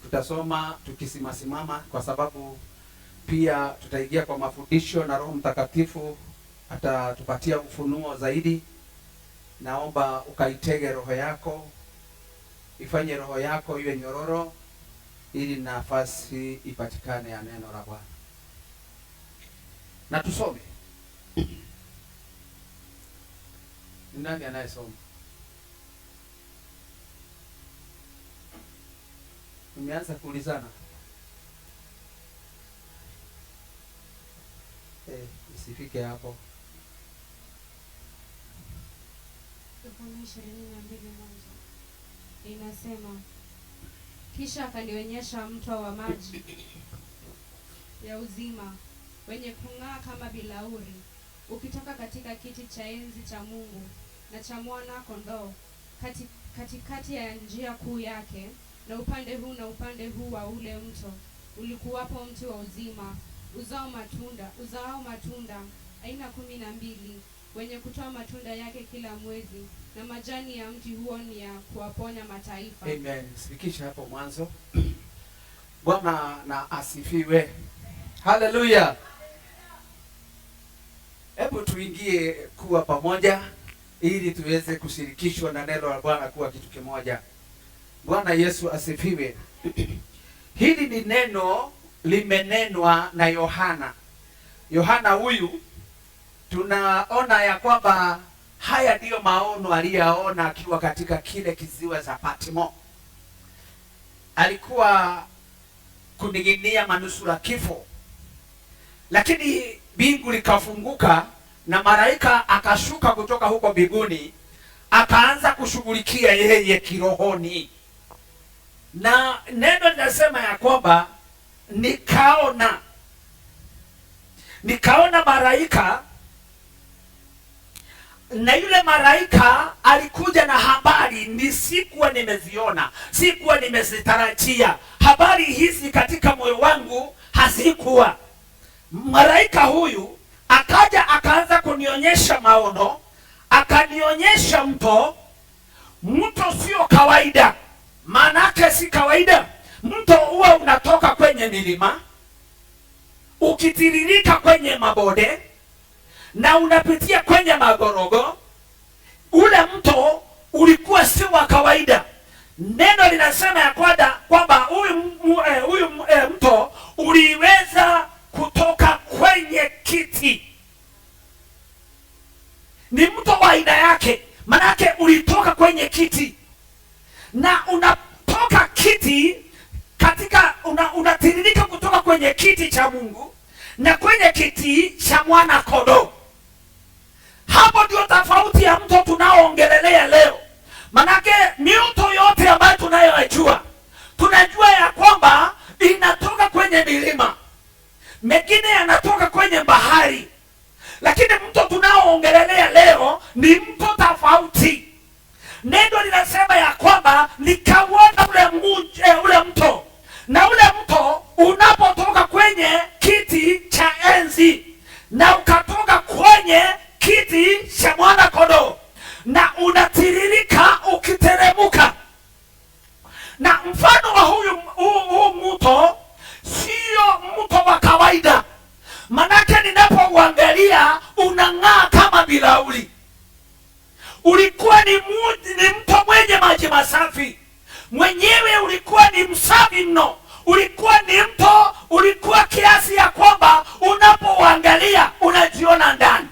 tutasoma tukisimama kwa sababu pia tutaingia kwa mafundisho na Roho Mtakatifu atatupatia ufunuo zaidi. Naomba ukaitege roho yako, ifanye roho yako iwe nyororo ili nafasi ipatikane ya neno la Bwana. Na tusome. Nani anayesoma? Umeanza kuulizana? Isifike hapo. Yohana 22 mwanzo. Inasema, kisha akanionyesha mto wa maji ya uzima wenye kung'aa kama bilauri, ukitoka katika kiti cha enzi cha Mungu na cha mwana kondoo, katikati ya njia kuu yake, na upande huu na upande huu wa ule mto ulikuwapo mti wa uzima, uzao matunda aina 12, wenye kutoa matunda yake kila mwezi, na majani ya mti huo ni ya kuwaponya mataifa. Amen. Sifikisha hapo mwanzo. Bwana na asifiwe. Haleluya. Hebu tuingie kuwa pamoja ili tuweze kushirikishwa na neno la Bwana kuwa kitu kimoja. Bwana Yesu asifiwe. Hili ni neno limenenwa na Yohana. Yohana huyu tunaona ya kwamba haya ndiyo maono aliyaona akiwa katika kile kiziwa cha Patmo. Alikuwa kuning'inia manusura kifo, lakini mbingu likafunguka na malaika akashuka kutoka huko mbinguni, akaanza kushughulikia yeye kirohoni. Na neno linasema ya kwamba nikaona malaika, na yule malaika alikuja na habari nisikuwa nimeziona, sikuwa nimezitarajia. Habari hizi katika moyo wangu hazikuwa. Malaika huyu akaja akaanza kunionyesha maono, akanionyesha mto sio kawaida. Maanake si kawaida. Mto huwa unatoka kwenye milima, ukitiririka kwenye mabonde na unapitia kwenye magorogo. Ule mto ulikuwa si wa kawaida. Neno linasema ya kwamba huyu mto uliweza kutoka kwenye kiti. Ni mto wa aina yake, manake ulitoka kwenye kiti, na unatoka kiti unatiririka kutoka kwenye kiti cha Mungu na kwenye kiti cha mwana kondoo. Hapo ndio tofauti ya mto tunaoongelelea leo. Manake mito yote ambayo tunajua ya kwamba inatoka kwenye milima, mengine yanatoka kwenye bahari, lakini mto tunaoongelelea leo ni mto tofauti. Neno linasema ya kwamba nikauona ule mto, na ule mto unapotoka kwenye kiti cha enzi na ukatoka kwenye kiti cha mwana kondoo, na unatiririka ukiteremuka. Na mfano wa huu mto sio mto wa kawaida, manake ninapouangalia unang'aa kama bilauri. Ulikuwa ni mto mwenye maji masafi, mwenyewe ulikuwa ni msafi mno. Ulikuwa ni mto, ulikuwa kiasi ya kwamba unapouangalia unajiona ndani.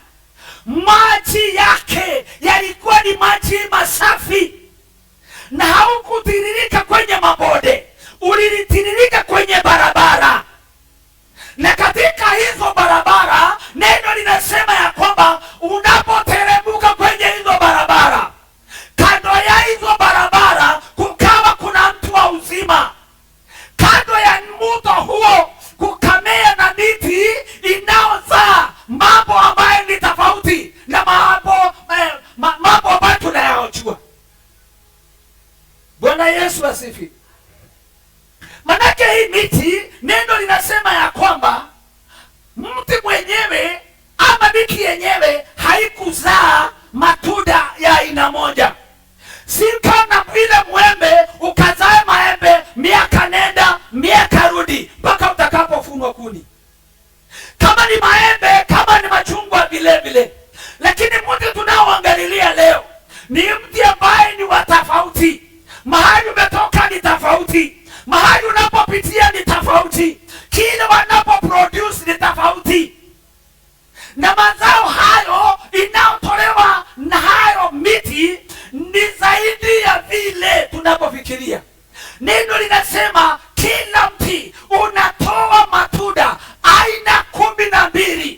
Maji yake yalikuwa ni maji masafi, na haukutiririka kwenye mabonde, ulitiririka kwenye barabara. Na katika hizo barabara, neno linasema ya kwamba unapoteremuka kwenye hizo barabara, kando ya hizo barabara kukawa kuna mti wa uzima. Kando ya mto huo kukamea na miti inaozaa mambo ambayo ni tofauti na mambo ambayo tunayajua. Bwana Yesu asifiwe. Manake hii miti, neno linasema ya kwamba mti mwenyewe ama miti yenyewe haikuzaa matunda ya aina moja. Si kama vile mwembe ukazae maembe miaka nenda linasema kila mti unatoa matunda aina 12,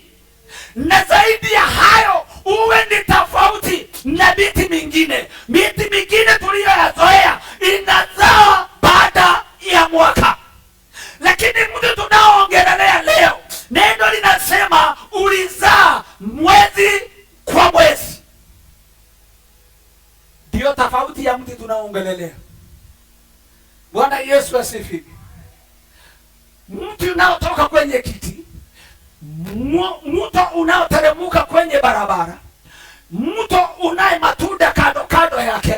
na zaidi ya hayo uwe ni tofauti na miti mingine. Miti mingine tuliyoyazoea inazaa baada ya mwaka, lakini mti tunaoongelea leo, neno linasema ulizaa mwezi kwa mwezi. Ndio tofauti ya mti tunaoongelea. Bwana Yesu asifiwe. Mti unaotoka kwenye kiti, mto unaoteremuka kwenye barabara, mto unaye matunda kando kando yake,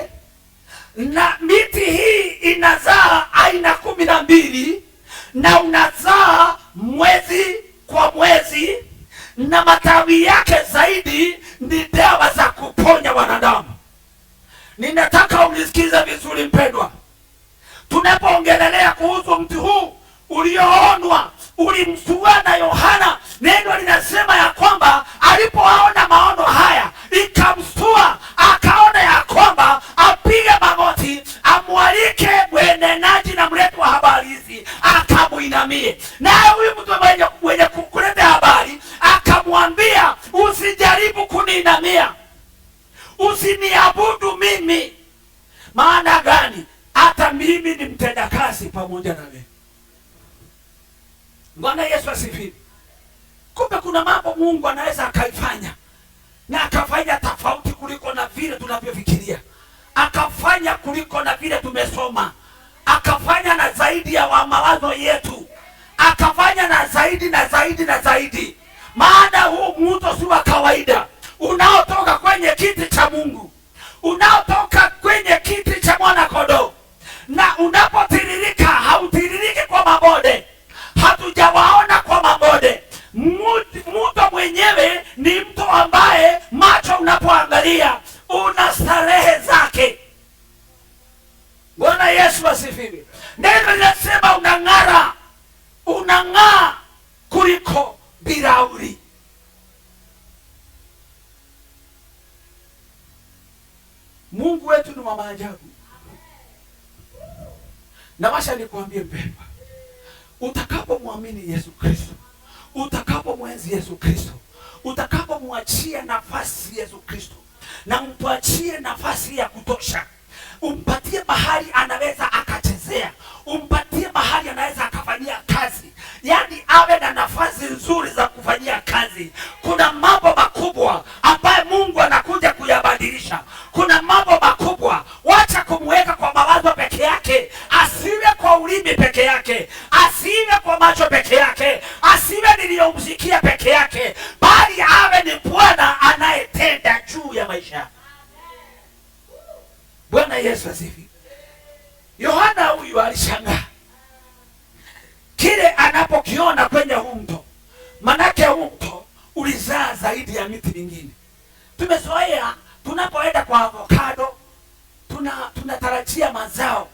na miti hii inazaa aina 12 na unazaa mwezi kwa mwezi, na matawi yake zaidi ni dawa za kuponya wanadamu. Ninataka unisikize vizuri mpendwa. Tunapoongelelea kuhusu mti huu ulioonwa, ulimstua na Yohana, neno linasema ya kwamba alipoona maono haya ikamstua, akaona ya kwamba apige magoti, amwalike mwenenaji na mletu wa habari hizi akamuinamie. Naye huyu mtu mwenye kuleta habari akamwambia, usijaribu kuniinamia, usiniabudu mimi. Maana gani? Hata mimi ni mtendakazi pamoja na wewe. Bwana Yesu asifiwe. Kumbe kuna mambo Mungu anaweza akaifanya, na akafanya tofauti kuliko na vile tunavyofikiria, akafanya kuliko na vile tumesoma, akafanya na zaidi ya mawazo yetu, akafanya na zaidi na zaidi na zaidi. Maana huu mto si wa kawaida unaotoka kwenye kiti cha Mungu, unaotoka kwenye kiti cha mwana kondoo, na unapotiririka hautiririki kwa mabonde. Hatujawaona kwa mabonde. Mto mwenyewe ni mto ambaye macho unapoangalia una starehe zake. Bwana Yesu asifiwe. Neno linasema unang'ara, unang'aa kuliko birauri. Mungu wetu ni wa maajabu. Na washa nikuambie mpendwa, utakapomwamini Yesu Kristo, utakapomwenzi Yesu Kristo, utakapomwachia nafasi Yesu Kristo, na umpatie nafasi ya kutosha, umpatie mahali anaweza akachezea, umpatie mahali anaweza akafanyia kazi, yaani awe na nafasi nzuri za kufanyia kazi, kuna mambo makubwa ambaye Mungu anakuja kuyabadilisha. Kuna mambo makubwa. Wacha kumweka kwa mawazo peke yake, asiwe kwa ulimi peke yake, asiwe kwa macho peke yake, asiwe niliyomsikia peke yake, bali awe ni Bwana anayetenda juu ya maisha. Bwana Yesu asifiwe. Yohana huyu alishangaa kile anapokiona kwenye huu mto. Manake huu mto ulizaa zaidi ya miti mingine. Tumezoea tunapoenda kwa avocado tunatarajia mazao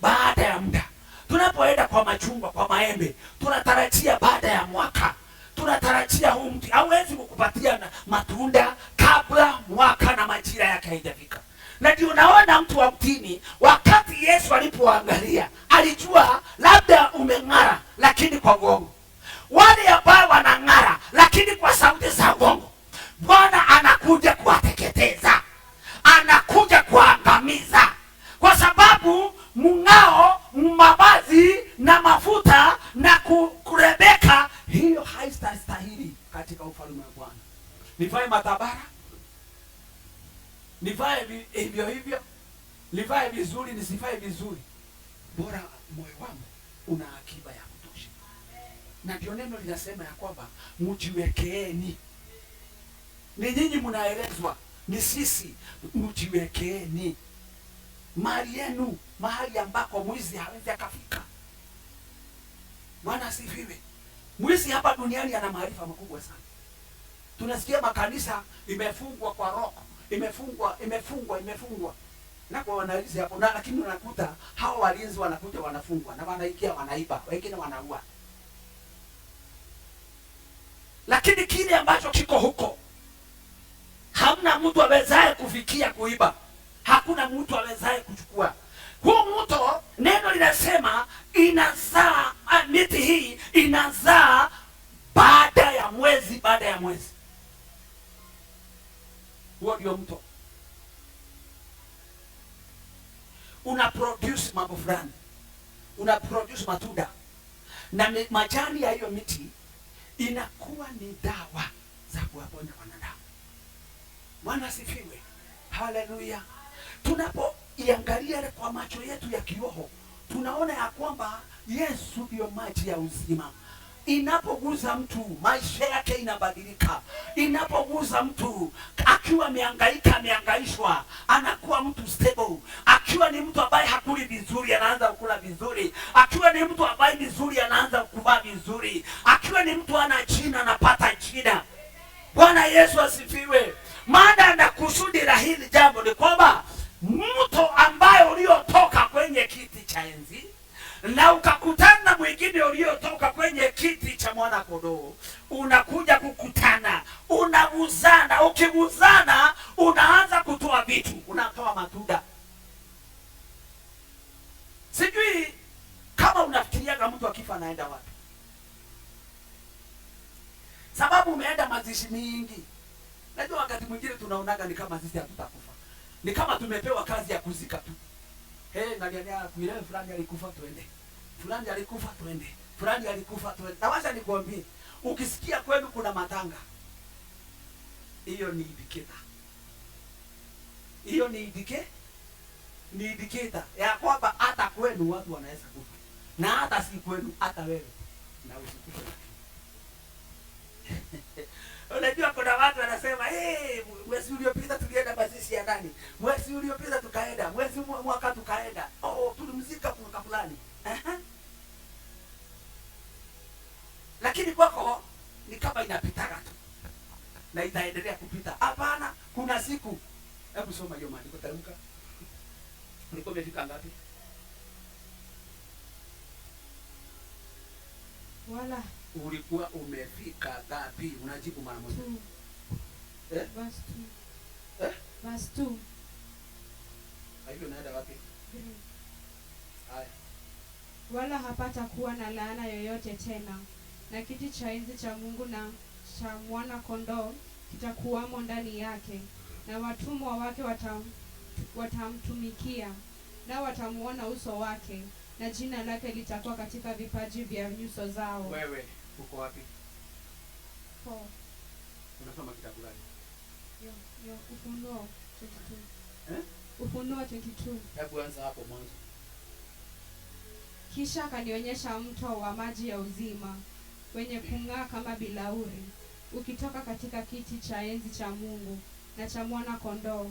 baada ya muda. Tunapoenda kwa machungwa, kwa maembe, tunatarajia baada ya mwaka. Tunatarajia huu mti hauwezi kukupatia matunda kabla mwaka na majira yake haijafika. Na ndio unaona mtu wa mtini, wakati Yesu alipoangalia, alijua labda umeng'ara lakini kwa gongo. Wale ambao wanang'ara lakini kwa sauti za gongo, Bwana anakuja kuwateketeza, anakuja kuangamiza, kwa sababu mng'ao, mavazi na mafuta na kurebeka, hiyo haistahili katika ufalme wa Bwana. Nivae matabara, nivae hivyo hivyo, nivae vizuri, nisivae vizuri, bora moyo wangu una akiba ya kutosha. Na ndio neno linasema ya kwamba mjiwekeeni. Ni nyinyi mnaelezwa, ni sisi. Mjiwekeeni mali yenu, mahali ambako mwizi hawezi akafika. Bwana asifiwe. Mwizi hapa duniani ana maarifa makubwa sana. Tunasikia makanisa imefungwa kwa roho, imefungwa na kwa wanalizi hapo, na lakini unakuta hawa walinzi wanakuja wanafungwa na wanaikia, wanaiba, wengine wanaua. Lakini kile ambacho kiko huko hamna mtu awezaye kufikia kuiba, hakuna mtu awezaye kuchukua. Huu mto, neno linasema inazaa, miti hii inazaa baada ya mwezi. Huo ndio mto una produce mambo fulani, una produce matunda, na majani ya hiyo miti inakuwa ni dawa za kuwaponya wanadamu. Bwana asifiwe, haleluya. Tunapoiangalia kwa macho yetu ya kiroho, tunaona ya kwamba Yesu ndio maji ya uzima. Inapoguza mtu maisha yake inabadilika. Inapoguza mtu akiwa amehangaishwa, anakuwa mtu stable. Akiwa ni mtu ambaye hakuli vizuri, anaanza kukula vizuri. Akiwa ni mtu ambaye vizuri, anaanza kuvaa vizuri. Akiwa ni mtu ana jina, anapata jina. Bwana Yesu asifiwe. Maana na kusudi la hili jambo ni kwamba mto ambaye uliotoka kwenye kiti cha enzi na ukakutana mwingine uliotoka kwenye kiti cha mwana kondoo, unakuja kukutana, unaguzana. Ukiguzana unaanza kutoa vitu, unatoa matunda. Sijui kama unafikiriaga mtu akifa anaenda wapi, sababu umeenda mazishi mingi. Najua wakati mwingine tunaonaga ni kama sisi hatutakufa, ni kama tumepewa kazi ya kuzika tu. Ngaliania kuile fulani alikufa twende, fulani alikufa twende, fulani alikufa twende. Na wacha nikwambie, ukisikia kwenu kuna matanga, hiyo ni indicator. Hiyo ni indicator ya kwamba hata kwenu watu wanaweza kufa, na hata si kwenu, hata wewe na usikufe. Unajua kuna watu wanasema mwezi uliopita tulienda mazishi ya nani, mwezi uliopita tukaenda, mwaka tukaenda, tulimzika mwaka fulani. Lakini kwako ni kama inapitaga tu na itaendelea kupita. Hapana, kuna siku. Hebu soma hiyo maandiko, teremka. Ulikuwa umefika ngapi? Wala ulikuwa umefika ngapi? Unajibu mara moja. Verse 2. Verse 2. Hayo naenda wapi? Haya. Wala hapata kuwa na laana yoyote tena, na kiti cha enzi cha Mungu na cha mwana kondoo kitakuwamo ndani yake, na watumwa wake watamtumikia, na watamuona uso wake, na jina lake litakuwa katika vipaji vya nyuso zao. Wewe uko wapi? 4. Unasoma kitabu gani? Ufunuo 22. Ufunuo 22. Hebu anza hapo mwanzo. Kisha akanionyesha mto wa maji ya uzima, wenye kung'aa kama bilauri, ukitoka katika kiti cha enzi cha Mungu na cha mwana kondoo,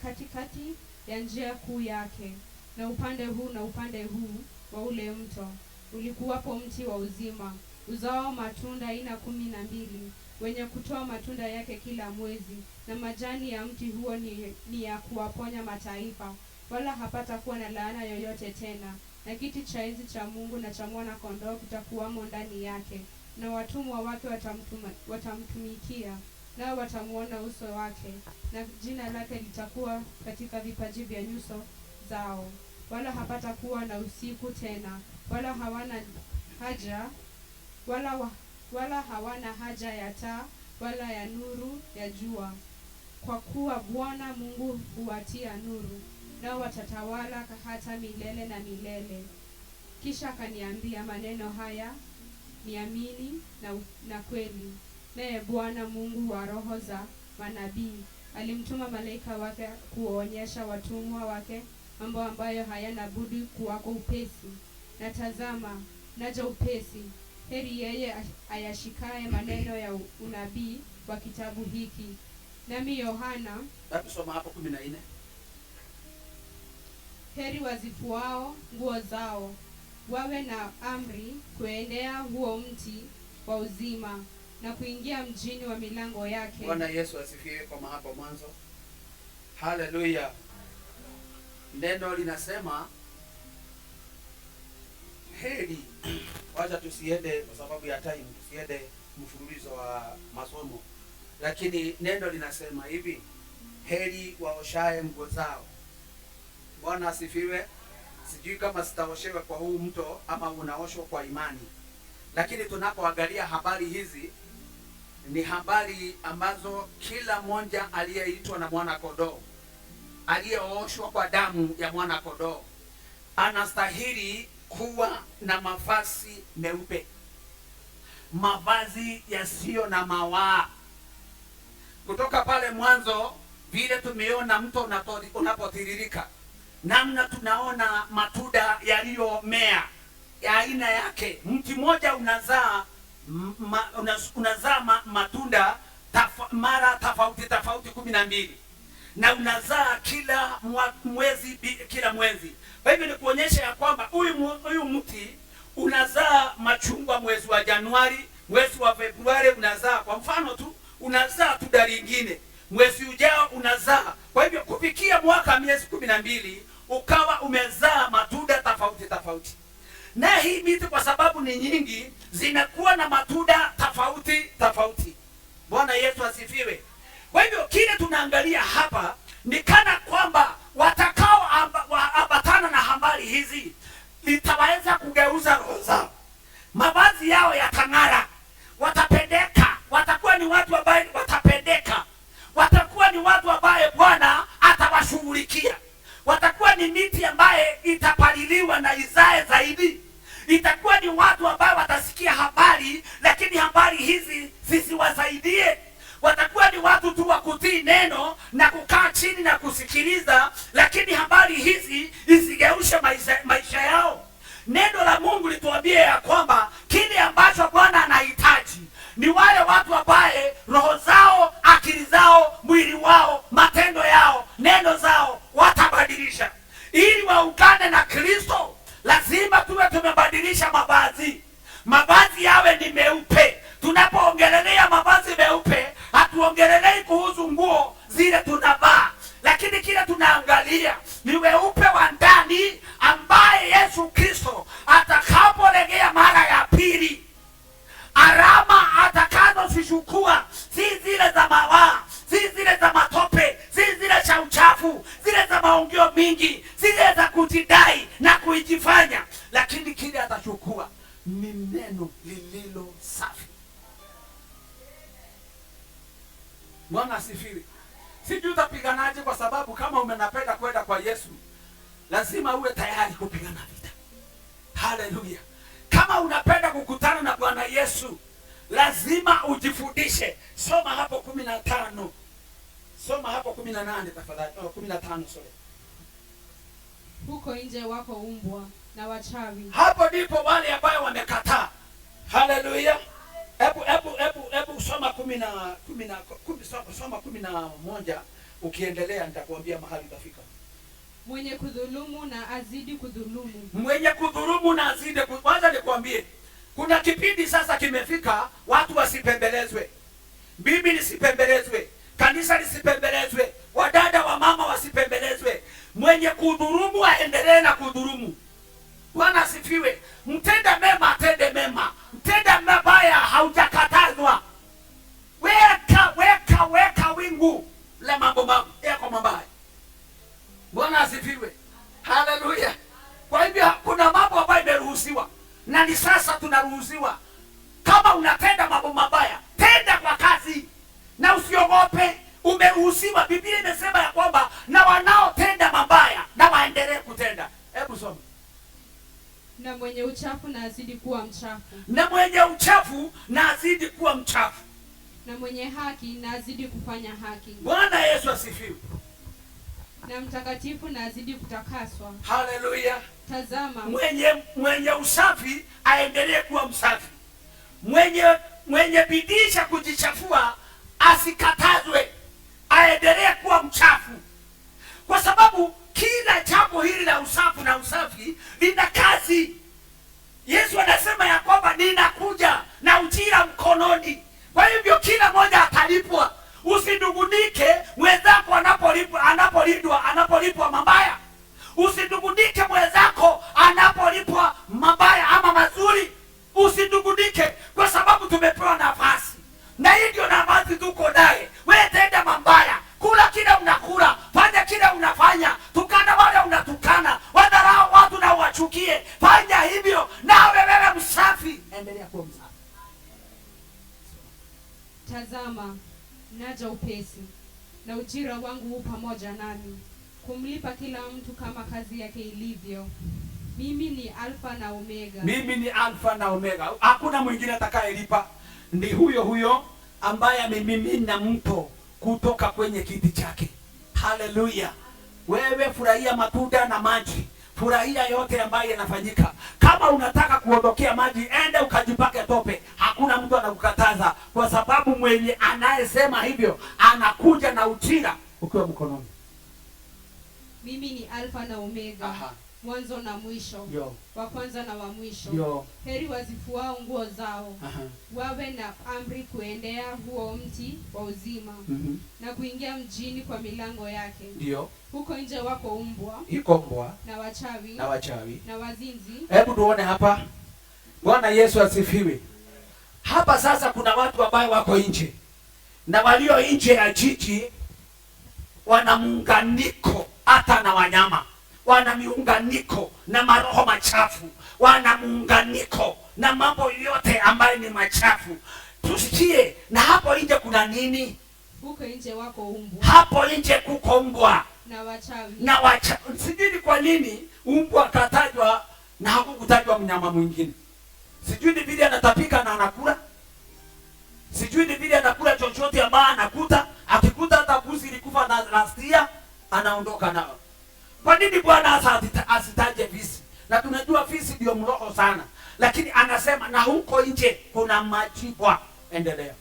katikati ya njia kuu yake. Na upande huu na upande huu wa ule mto ulikuwapo mti wa uzima, uzao matunda aina 12, wenye kutoa matunda yake kila mwezi, na majani ya mti huo ni ya kuwaponya mataifa. Wala hapata kuwa na laana yoyote tena, na kiti cha enzi cha Mungu na cha mwana kondoo kitakuwamo ndani yake, na watumwa wake watamtumikia, nao watamuona uso wake, na jina lake litakuwa katika vipaji vya nyuso zao. Wala hapata kuwa na usiku tena, wala hawana haja ya taa wala ya nuru ya jua, kwa kuwa Bwana Mungu huwatia nuru, nao watatawala hata milele na milele. Kisha akaniambia, maneno haya ni amini na kweli. Naye Bwana Mungu wa roho za manabii alimtuma malaika wake kuonyesha watumwa wake mambo ambayo hayana budi kuwako upesi. Na tazama, naja upesi. Heri yeye ayashikaye maneno ya unabii wa kitabu hiki. Nami Yohana, soma hapo 14. Heri wazifuao nguo zao, wawe na amri kuendea huo mti wa uzima, na kuingia mjini wa milango yake. Bwana Yesu asifiwe. Kwa hapo mwanzo, haleluya, neno linasema heri. Wacha tusiende kwa sababu ya time, tusiende mfululizo wa masomo, lakini neno linasema hivi: heri waoshae nguo zao. Bwana asifiwe. Sijui kama sitaoshewa kwa huu mto ama unaoshwa kwa imani, lakini tunapoangalia habari hizi ni habari ambazo kila mmoja aliyeitwa na mwana kondoo, aliyeoshwa kwa damu ya mwana kondoo, anastahili kuwa na mavazi meupe, mavazi yasiyo na mawaa. Kutoka pale mwanzo vile tumeona mto unapotiririka, namna tunaona matunda yaliyomea ya aina yake. Mti mmoja unazaa matunda mara tofauti 12 na unazaa kila mwezi. Kwa hivyo ni kuonyesha ya kwamba huyu mti unazaa machungwa mwezi wa Januari, mwezi wa Februari unazaa, kwa mfano tu, unazaa tunda lingine, mwezi ujao unazaa. Kwa hivyo kufikia mwaka miezi 12 ukawa umezaa matunda tofauti. Na hii miti kwa sababu ni nyingi, zinakuwa na matunda tofauti. Bwana Yesu asifiwe. Kwa hivyo kile tunaangalia hapa ni kana kwamba watakao ambatana na habari hizi litaweza kugeuza roho zao, mavazi yao yatang'ara, watapendeka, watakuwa ni watu ambao watapendeka, watakuwa ni watu ambao Bwana atawashughulikia, watakuwa ni miti ambaye itapaliliwa na izae zaidi, itakuwa ni watu ambao watasikia habari, lakini habari hizi zisiwasaidie. Watakuwa ni watu tu wa kutii neno na kukaa chini na kusikiliza, lakini habari hizi isigeushe maisha yao. Neno la Mungu lituambie ya kwamba kile ambacho Bwana anahitaji ni wale watu ambaye roho zao, akili zao, mwili wao, matendo yao, neno zao watabadilisha. Ili waungane na Kristo, lazima tuwe tumebadilisha mavazi. Mavazi yawe ni meupe. Tunapoongelelea mavazi meupe, hatuongelelei kuhusu nguo zile tunavaa, lakini kile tunaangalia ni weupe wa ndani, ambaye Yesu Kristo atakapolegea mara ya pili, alama atakazozishukua si zile za mawaa, si zile za matope, si zile za uchafu, zile za maongeo mingi, zile za kujidai na kuijifanya, lakini kile atachukua ni neno lililo safi. Bwana asifiwe. Sijui utapiganaje, kwa sababu kama umenapenda kwenda kwa Yesu, lazima uwe tayari kupigana vita. Haleluya. Kama unapenda kukutana na Bwana Yesu, lazima ujifundishe. Soma hapo 15. Soma hapo 18 tafadhali. 15 sorry. Huko nje wako umbwa na wachawi. Hapo ndipo wale ambao wamekataa. Haleluya. Hebu soma 11 ukiendelea nitakwambia mahali utafika. Mwenye kudhulumu na azidi kudhulumu. Mwenye kudhulumu na azidi kwanza nikwambie, kuna kipindi sasa kimefika watu wasipembelezwe. Bibi lisipembelezwe, kanisa lisipembelezwe, wadada wa mama wasipembelezwe. Mwenye kudhulumu aendelee na kudhulumu. Bwana asifiwe. Mtenda mema atende mema, mtenda mabaya haujakatazwa. Weka wingu la mambo yako mabaya. Bwana asifiwe. Haleluya. Kwa hivyo kuna mambo ambayo imeruhusiwa na ni sasa tunaruhusiwa. Kama unatenda mambo mabaya, tenda kwa kazi na usiogope. Umeruhusiwa. Biblia imesema ya kwamba na wanaotenda mabaya na waendelee kutenda. Hebu soma. Na mwenye uchafu na azidi kuwa mchafu. Na mwenye uchafu na azidi kuwa mchafu. Na mwenye haki na azidi kufanya haki. Bwana Yesu asifiwe. Na mtakatifu na azidi kutakaswa. Haleluya. Tazama, mwenye usafi aendelee kuwa msafi. Mwenye bidii ya kujichafua asikatazwe, aendelee kuwa mchafu. Kwa sababu kila jambo hili la usafi na usafi lina kazi. Yesu anasema ya kwamba ninakuja na ujira mkononi. Kwa hivyo kila mmoja atalipwa. Usinungunike mwenzako anapolipwa mabaya. Usinungunike mwenzako anapolipwa mabaya ama mazuri. Usinungunike, kwa sababu tumepewa nafasi. Na hii ndio nafasi tuko naye. Wewe tenda mabaya, kula kile unakula, fanya kile unafanya, tukana wale unatukana, wadharau watu na hivyo nawe wewe msafi, endelea kuwa msafi. Tazama, naja upesi, na ujira wangu u pamoja nami, kumlipa kila mtu kama kazi yake ilivyo. Mimi ni Alfa na Omega. Mimi ni Alfa na Omega. Hakuna mwingine atakayelipa. Ni huyo huyo ambaye amemimina mto kutoka kwenye kiti chake. Haleluya. Wewe furahia matunda na maji. Furahia yote ambayo yanafanyika. Kama unataka kuondokea maji, ende ukajipake tope. Hakuna mtu anakukataza, kwa sababu mwenye anayesema hivyo anakuja na ujira ukiwa mkononi. Mimi ni Alfa na Omega. Aha. Mwanzo na mwisho. Yo. Wa kwanza na wa mwisho. Yo. Heri wazifuao nguo zao. Aha. Wawe na amri kuendea huo mti wa uzima. Na kuingia mjini kwa milango yake. Ndio. Huko nje wako mbwa. Iko mbwa. Na wachawi. Na wachawi. Na wazinzi. Hebu tuone hapa. Bwana Yesu asifiwe. Hapa sasa kuna watu ambao wako nje. Na walio nje ya jiji wana muunganiko hata na wanyama. Wana miunganiko na maroho machafu. Wana muunganiko na mambo yote ambayo ni machafu. Tusikie, na hapo nje kuna nini? Huko nje wako mbwa. Hapo nje kuko mbwa. Na wachawi. Na wachawi. Sijui kwa nini mbwa katajwa na hakukutajwa mnyama mwingine. Sijui ni vile anatapika na anakula. Sijui ni vile anakula chochote ambaye anakuta. Akikuta hata kuzi ilikufa na rastia, anaondoka nao. Kwa nini Bwana asitaje fisi? Na tunajua fisi ndio mroho sana. Lakini anasema na huko nje kuna majibwa. Endelea.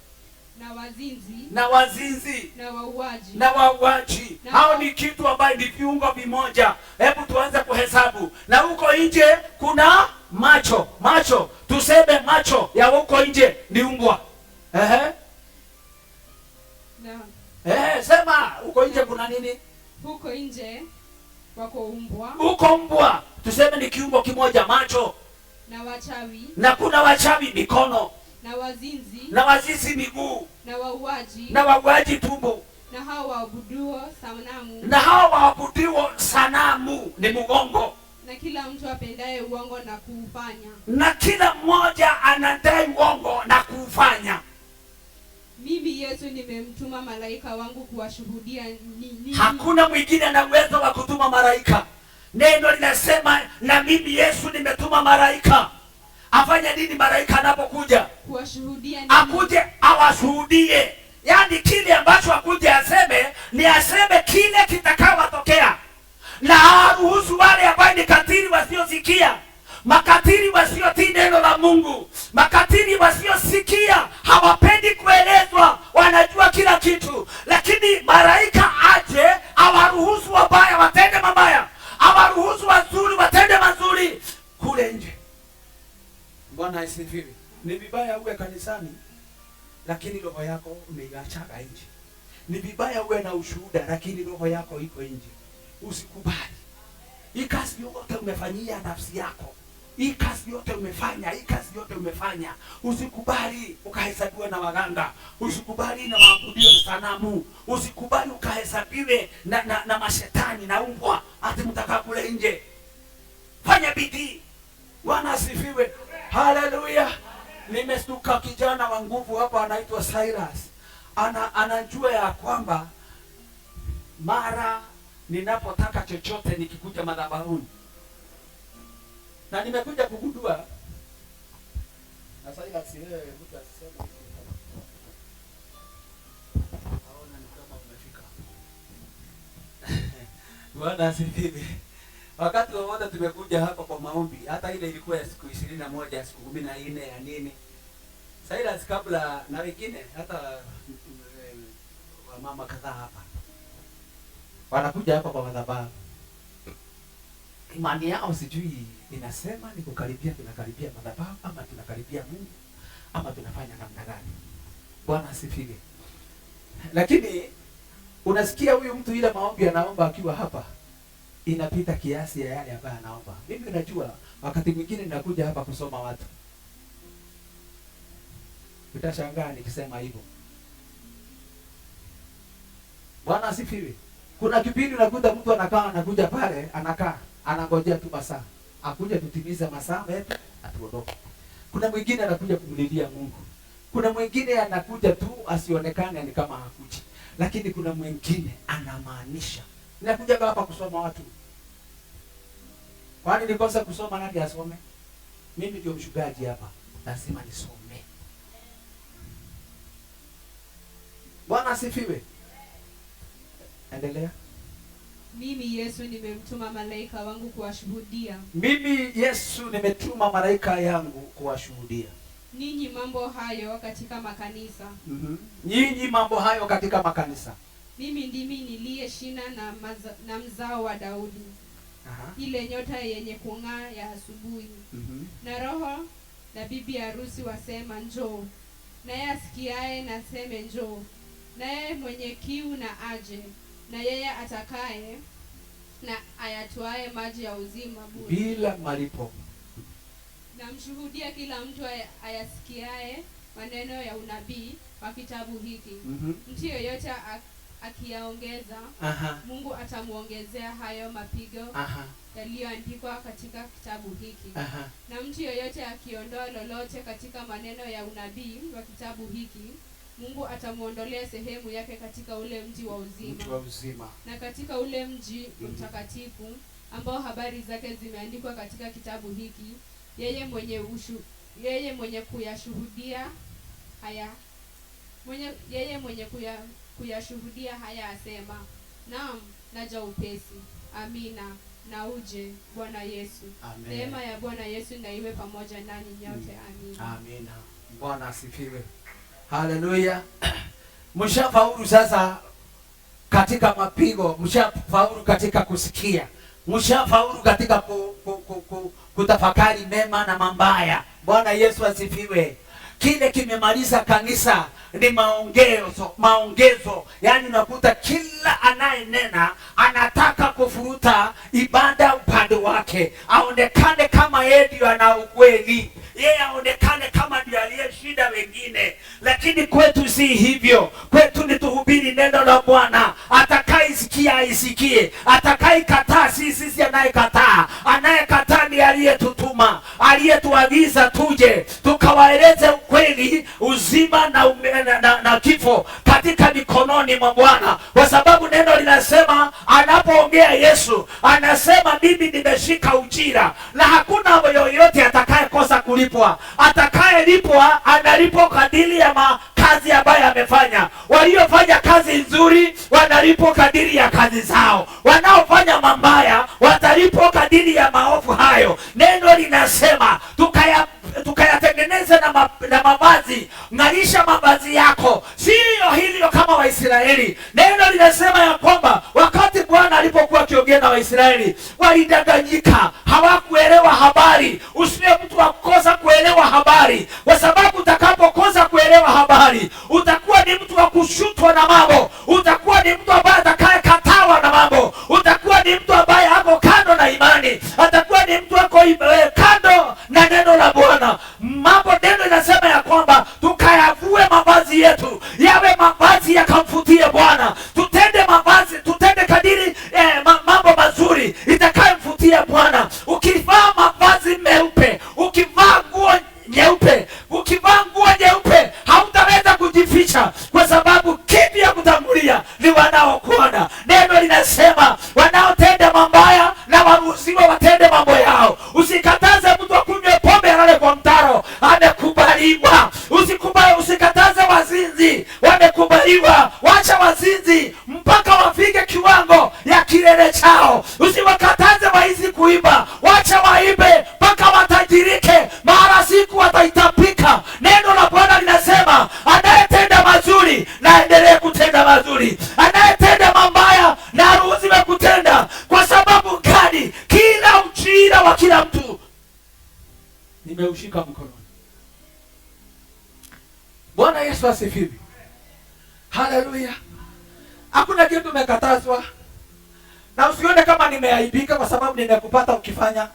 Na wazinzi. Na wazinzi. Na wauaji. Na wauaji. Hao ni kitu ambayo ni viungo vimoja. Hebu tuanze kuhesabu. Na huko nje kuna macho. Macho. Tuseme macho ya huko nje ni mbwa. Sema huko nje kuna nini? Huko nje wako mbwa. Huko mbwa. Tuseme ni kiungo kimoja, macho. Na wachawi. Na kuna wachawi mikono. Na wazinzi. Na wazinzi miguu. Na wauaji. Na wauaji tumbo. Na hao waabuduo sanamu. Na hao waabuduo sanamu ni mgongo. Na kila mtu apendaye uongo na kuufanya. Na kila mmoja anadai uongo na kuufanya. Mimi Yesu nimemtuma malaika wangu kuwashuhudia nini. Hakuna mwingine ana uwezo wa kutuma malaika. Neno linasema na mimi Yesu nimetuma malaika. Afanye nini malaika anapokuja? Kuwashuhudia nini? Akuje awashuhudie. Yaani kile ambacho akuje aseme ni aseme kile kitakawatokea. Na aruhusu wale ambao ni katili wasiosikia. Makatili wasiotii neno la Mungu. Makatili wasiosikia, hawapendi kuelezwa, wanajua kila kitu. Lakini malaika aje awaruhusu wabaya watende mabaya, awaruhusu wazuri watende mazuri kule nje. Bwana asifiwe. Ni vibaya uwe kanisani lakini roho yako umeiachaga nje. Ni vibaya uwe na ushuhuda lakini roho yako iko nje. Usikubali. Hii kazi yote umefanyia nafsi yako. Hii kazi yote umefanya. Usikubali ukahesabiwe na waganga. Usikubali na waabudio sanamu. Usikubali ukahesabiwe na mashetani na mbwa ati mtakaa kule nje. Fanya bidii. Bwana asifiwe. Haleluya. Nimestuka kijana wa nguvu hapa anaitwa Cyrus. Anajua ya kwamba mara ninapotaka chochote nikikuja madhabahuni. Na nimekuja kugundua na Cyrus wewe mtu asiseme aona ni kama umefika. Bwana asifiwe. Wakati wote tumekuja hapa kwa maombi, hata ile ilikuwa ya siku 21, siku 14 ya nini. Cyrus kabla na wengine hata wamama kadhaa hapa wanakuja hapa kwa madhabahu. Imani yao sijui inasema ni kukaribia, tunakaribia madhabahu ama tunakaribia Mungu ama tunafanya namna gani. Bwana asifiwe. Lakini unasikia huyu mtu ile maombi anaomba akiwa hapa inapita kiasi ya yale ambayo anaomba. Mimi najua wakati mwingine ninakuja hapa kusoma watu. Utashangaa nikisema hivyo. Bwana asifiwe. Kuna kipindi unakuta mtu anakuja pale, anangojea tu masaa. akuja tutimiza masaa yetu atuondoke. Kuna mwingine anakuja kumlilia Mungu. Kuna mwingine anakuja tu asionekane ni kama hakuji. Lakini kuna mwingine anamaanisha. Ninakuja hapa kusoma watu. Kwani nikosa kusoma nani asome? Mimi ndio mshugaji hapa. Lazima nisome. Bwana asifiwe. Endelea. Mimi Yesu nimemtuma malaika wangu kuwashuhudia. Mimi Yesu nimetuma malaika yangu kuwashuhudia ninyi mambo hayo katika makanisa. Nyinyi mambo hayo katika makanisa. Mimi ndimi niliye shina na mzao wa Daudi. Ile nyota yenye kung'aa ya asubuhi. Na roho na bibi harusi wasema njoo. Naye asikiaye na seme njoo. Naye mwenye kiu na aje. Na yeye atakaye na ayatwae maji ya uzima bure bila malipo. Namshuhudia kila mtu ayasikiaye maneno ya unabii wa kitabu hiki. Mtu yeyote akiyaongeza, Mungu atamuongezea hayo mapigo yaliyoandikwa katika kitabu hiki. Na mtu yeyote akiondoa lolote katika maneno ya unabii wa kitabu hiki, Mungu atamuondolea sehemu yake katika ule mji wa uzima. Na katika ule mji mtakatifu ambao habari zake zimeandikwa katika kitabu hiki, yeye mwenye kuyashuhudia haya asema, naam, naja upesi. Amina. Na uje Bwana Yesu. Neema ya Bwana Yesu na iwe pamoja nanyi nyote. Amina. Amina. Bwana asifiwe. Haleluya. Mshafaulu sasa katika mapigo, mshafaulu katika kusikia, mshafaulu katika kutafakari mema na mabaya. Bwana Yesu asifiwe. Kile kimemaliza kanisa ni maongezo. Yaani unakuta kila anayenena anataka kufuruta ibada upande wake, aonekane kama yeye ndio ana ukweli, yeye aonekane kama ndio aliyeshinda wengine. Lakini kwetu si hivyo. Kwetu ni tuhubiri neno la Bwana. Atakayesikia aisikie, atakayekataa sisi anayekataa. Anayekataa ni aliyetutuma, aliyetuagiza tuje tukawaeleze ukweli, uzima na kifo katika mikononi mwa Bwana. Kwa sababu neno linasema, anapoongea Yesu anasema, mimi nimeshika ujira na hakuna yoyote atakayekosa kulipwa. Atakayelipwa analipwa kadiri ya kazi ambayo amefanya. Waliofanya kazi nzuri wanalipwa kadiri ya kazi zao. Wanaofanya mabaya watalipwa kadiri ya maovu hayo. Neno linasema tukayatengeneze na mavazi. Ng'arisha mavazi yako. Sio hilo kama Waisraeli. Neno linasema ya kwamba wakati Bwana alipokuwa akiongea na Waisraeli, walidanganyika, hawakuelewa habari. Usiwe mtu wa kukosa kuelewa habari, kwa sababu utakapokosa kuelewa habari utakuwa ni mtu wa kushutwa na mambo. Utakuwa ni mtu ambaye atakayekatawa na mambo. Utakuwa ni mtu ambaye ako kando na imani. Atakuwa ni mtu ako kando na neno la Bwana. Neno inasema ya kwamba tukayavue mavazi yetu yawe mavazi yakamfutie Bwana. Tutende kadiri mambo mazuri itakayomfutia Bwana. Ukivaa mavazi meupe, ukivaa nguo nyeupe, hautaweza kujificha, kwa sababu kitu ya kutangulia ni wanaokuona. Neno linasema wanaotenda mabaya na waruhusiwa watende mambo yao. Usikataze mtu akunywe pombe alale kwa mtaro, amekubaliwa. Usikataze wazinzi, wamekubaliwa. Wacha wazinzi mpaka wafike kiwango ya kilele chao. Usiwakataze waizi kuimba, wacha waimbe mpaka watajirike, mara siku wataitapika. Neno la Bwana linasema anayetenda mazuri na endelee kutenda mazuri, anayetenda mabaya na aruhusiwe kutenda. Kwa sababu gani? Kila ujira wa kila mtu nimeushika mkononi. Bwana Yesu asifiwe. Haleluya. Hakuna kitu umekatazwa. Na usione kama nimeaibika kwa sababu nimekupata ukifanya.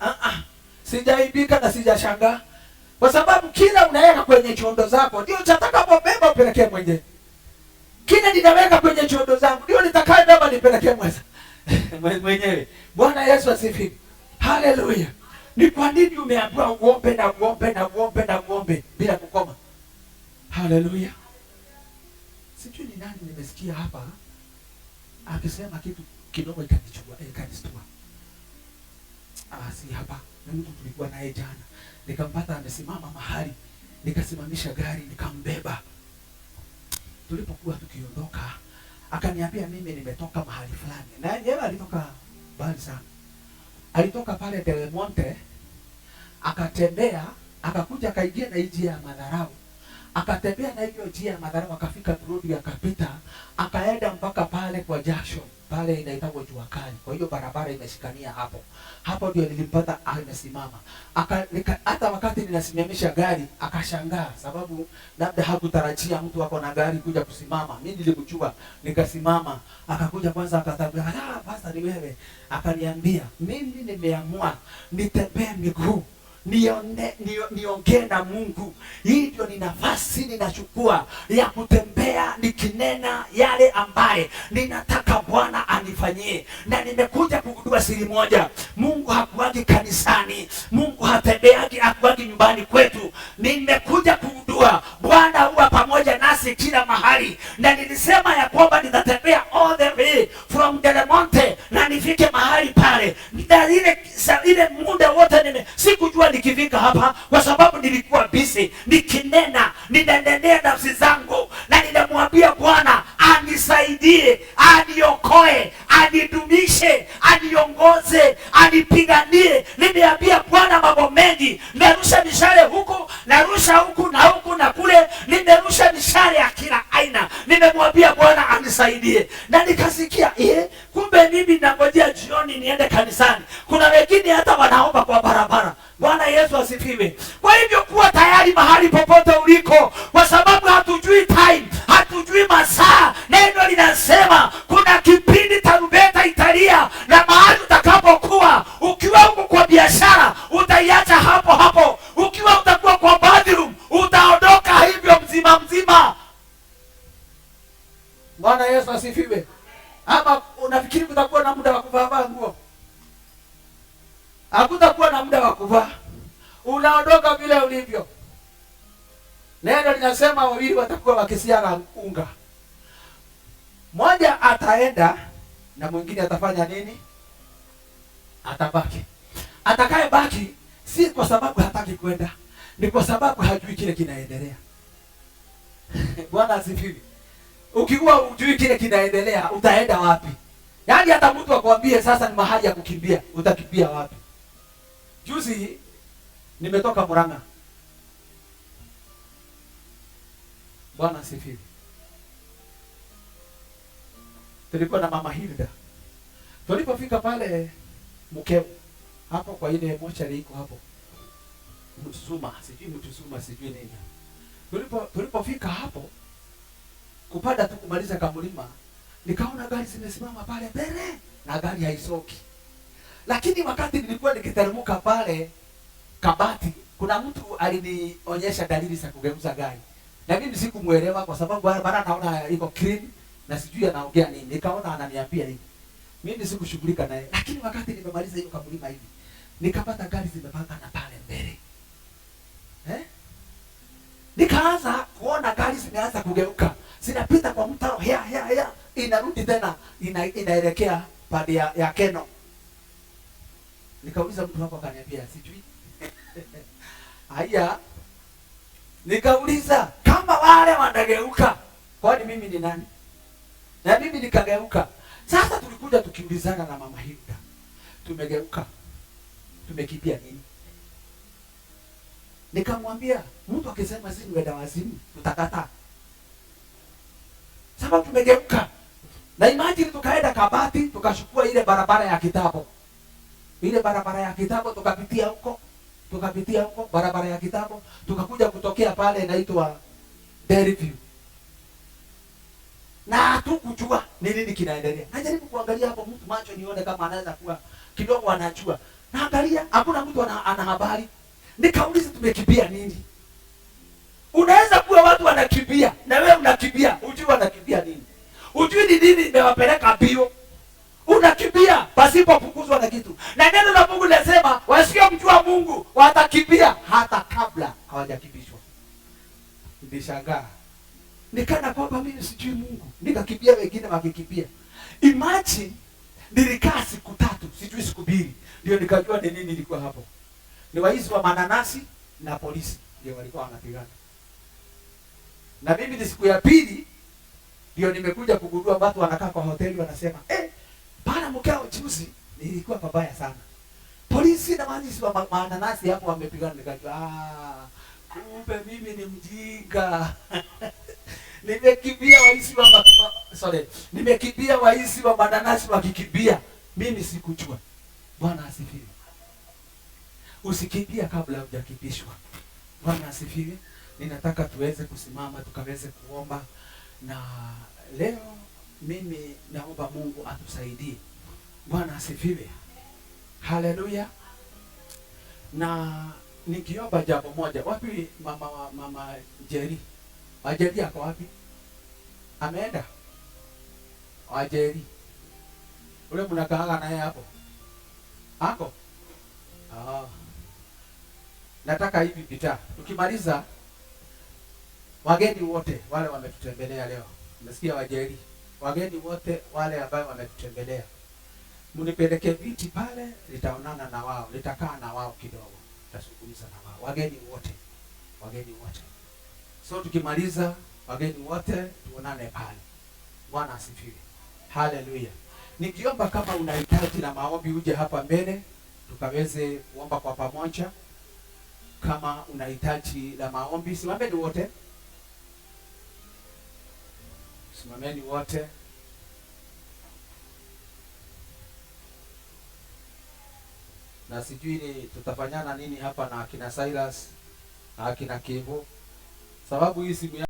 Sijaibika na sijashangaa. Kwa sababu kila unaweka kwenye chondo zako ndio utakapobeba upelekee mwenyewe. Kile ninaweka kwenye chondo zangu ndio nitakayebeba nipelekee mwenyewe. Bwana Yesu asifiwe. Haleluya. Ni kwa nini umeambiwa uombe na uombe na uombe na uombe bila kukoma? Haleluya. Sijui ni nani nimesikia hapa akisema kitu kidogo ikanistua. Si hapa. Na mtu tulikuwa naye jana. Nikampata amesimama mahali. Nikasimamisha gari, nikambeba. Tulipokuwa tukiondoka, akaniambia mimi nimetoka mahali fulani. Na yeye alitoka mbali sana. Alitoka pale Del Monte, akatembea, akakuja akaingia na njia ya madharau. Akatembea na hiyo njia ya madharau, akafika road, akapita, akaenda mpaka pale kwa junction. Pale inaitwa Jua Kali. Kwa hiyo barabara imeshikania hapo. Hapo ndio nilimpata amesimama. Hata wakati ninasimamisha gari akashangaa, sababu labda hakutarajia mtu wako na gari kuja kusimama. Mimi nilimjua, nikasimama. Akakuja kwanza akatabia, "Pastor ni wewe." Akaniambia, "Mimi nimeamua nitembee miguu. Niongee na Mungu. Hii ndio ni nafasi ninachukua ya kutembea nikinena yale ambaye ninataka Bwana anifanyie." Na nimekuja kugundua siri moja. Mungu hakuagi kanisani. Mungu hatembeagi hakuagi nyumbani kwetu. Nimekuja kugundua Bwana huwa pamoja nasi kila mahali. Na nilisema ya kwamba nitatembea all the way from Del Monte na nifike mahali pale. Na ile muda wote sikujua nikifika hapa kwa sababu nilikuwa busy nikinena, ninanenea nafsi zangu na ninamwambia Bwana anisaidie, aniokoe, anidumishe, aniongoze, anipiganie. Nimeambia Bwana mambo mengi, narusha mishale huku, narusha huku na huku na kule, nimerusha mishale ya kila aina. Nimemwambia Bwana anisaidie. Na nikasikia kumbe mimi nangojea jioni niende kanisani. Kuna wengine hata wanaomba kwa barabara. Bwana Yesu asifiwe. Kwa hivyo kuwa tayari mahali popote uliko, kwa sababu hatujui time, hatujui masaa. Neno linasema kuna kipindi tarumbeta italia, na mahali utakapokuwa, ukiwa huko kwa biashara utaiacha hapo hapo, ukiwa utakuwa kwa bathroom utaondoka hivyo mzima mzima. Bwana Yesu asifiwe. Ama unafikiri kutakuwa na muda wa kuvaa nguo? Hakutakuwa na muda wa kuvaa. Unaondoka vile ulivyo. Neno linasema wawili watakuwa wakisiaga unga. Mmoja ataenda na mwingine atafanya nini? Atabaki. Atakaye baki si kwa sababu hataki kwenda, ni kwa sababu hajui kile kinaendelea. Bwana asifiwe. Ukiwa hujui kile kinaendelea, utaenda wapi? Yaani hata mtu akwambie sasa ni mahali ya kukimbia, utakimbia wapi? Juzi nimetoka Murang'a. Bwana asifiwe. Tulikuwa na Mama Hilda. Tulipofika pale Mkeo, hapo kwa ile mochari iko hapo. Mtusuma sijui nini. Tulipofika hapo kupanda tu kumaliza kamlima, nikaona gari zimesimama pale mbele na gari haisoki. Lakini wakati nilikuwa nikiteremka pale Kabati, kuna mtu alinionyesha dalili za kugeuza gari. Na mimi sikumuelewa kwa sababu barabara naona iko clean na sijui anaongea nini. Nikaona ananiambia hivi. Mimi sikushughulika naye. Lakini wakati nimemaliza hiyo kamlima hivi, nikapata gari zimepanga na pale mbele. Nikaanza kuona gari zimeanza kugeuka. Zinapita kwa mtaro inarudi tena inaelekea pande ya Keno. Nikauliza mtu hapo akaniambia sijui. Haya. Nikauliza kama wale wanageuka, kwani mimi ni nani? Na mimi nikageuka. Sasa tulikuja tukiulizana na Mama Hilda. Tumegeuka. Tumekimbia nini? Nikamwambia mtu akisema sisi ni wenda wazimu, tutakataa. Sababu tumegeuka. Na imagine tukaenda Kabati, tukachukua ile barabara ya Kitabo. Ile barabara ya Kitabo tukapitia huko barabara ya Kitabo, tukakuja kutokea pale inaitwa Deriview. Na hatukujua ni nini kinaendelea. Najaribu kuangalia hapo mtu macho nione kama anaweza kuwa kidogo anajua. Naangalia hakuna mtu ana habari. Nikauliza tumekimbia nini? Unaweza kuwa watu wanakimbia na wewe unakimbia, hujui wanakimbia nini. Hujui ni nini imewapeleka mbio. unakimbia pasipopunguzwa na kitu. Na neno la Mungu linasema wasiomjua Mungu watakimbia hata kabla hawajakimbishwa. Nilishangaa, nikana kwamba mimi sijui Mungu, nikakimbia, wengine wakikimbia. Imagine, nilikaa siku 3, sijui siku 2, ndio nikajua ni nini nilikuwa hapo. Ni waizi wa mananasi na polisi ndio walikuwa wanapigana. Na mimi ni siku ya 2 ndio nimekuja kugundua watu wanakaa kwa hoteli wanasema, bana mkao juzi nilikuwa pabaya sana. Polisi na waizi wa mananasi hapo wamepigana. Nikajua kumbe mimi ni mjinga. Nimekimbia waizi wa mananasi wakikimbia. Mimi sikujua. Bwana asifiwe. Usikimbia kabla hujakimbishwa. Bwana asifiwe. Ninataka tuweze kusimama tukaweze kuomba, na leo mimi naomba Mungu atusaidie. Bwana asifiwe. Haleluya. Na nikiomba jambo moja. Wapi mama Jerry? Ajeri yako wapi? Ameenda? Ajeri. Ule mnakaaga naye hapo. Ako? Nataka hivi pita. Tukimaliza, wageni wote wale wametutembelea leo. Umesikia Wajeri? Wageni wote wale ambao wametutembelea, mnipeleke viti pale, nitaonana na wao, nitakaa na wao kidogo. Tutazungumza na wao. Wageni wote. So tukimaliza, wageni wote tuonane pale. Bwana asifiwe. Haleluya. Nikiomba kama unahitaji na maombi uje hapa mbele tukaweze kuomba kwa pamoja. Kama unahitaji la maombi, simameni wote. Simameni wote. Na sijui tutafanyana nini hapa na akina Silas na akina Kevo, sababu hii simu